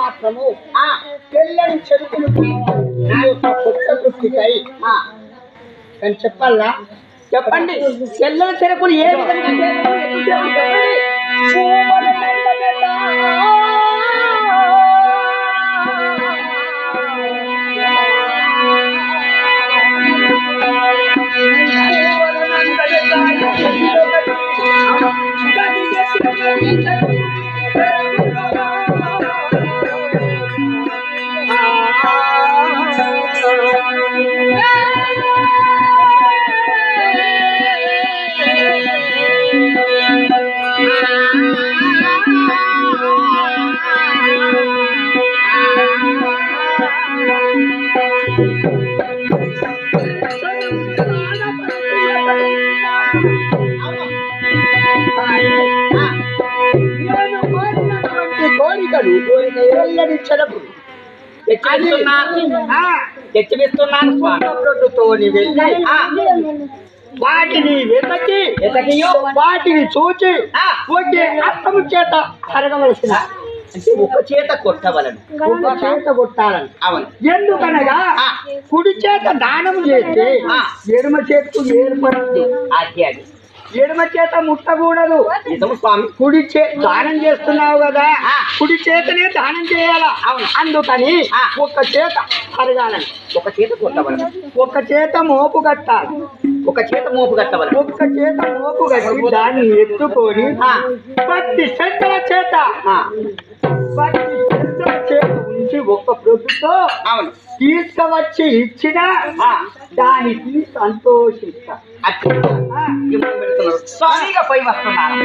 మాత్రము తెల్లని చెరుకులు నా యొక్క కొత్త తృప్తికై కానీ చెప్పాలా? చెప్పండి. తెల్లని చెరుకులు ఏ విధంగా చెప్పండి. తెల్లని చెరుకు తెచ్చిస్తున్నాను స్వామి. వెళ్ళి వాటిని వెతకి వాటిని చూచి ఒకే అర్థము చేత కరగవలసిన ఒక చేత కొట్టవలను, ఒక చేత కొట్టాలని. అవును. ఎందుకనగా కుడి చేత దానం చేస్తే ఎడమ చేతికి ఏర్పడుతుంది. అది ఎడమ చేత ముట్టకూడదు. నిజము స్వామి. కుడి దానం చేస్తున్నావు కదా, కుడి చేతనే దానం చేయాలా. అందుకని ఒక చేత కరగాలని, ఒక చేత కొట్టవలను, ఒక చేత మోపు కట్టాలి. ఒక చేత మోపు కట్టవలను, ఒక్క చేత మోపు కట్టి దాన్ని ఎత్తుకొని 10 సెంటల చేత ఉంచి ఒక్క ప్రభుతో తీసుకువచ్చి ఇచ్చిన దానికి సంతోషిస్తా. స్వామిగా పోయి వస్తున్నాను.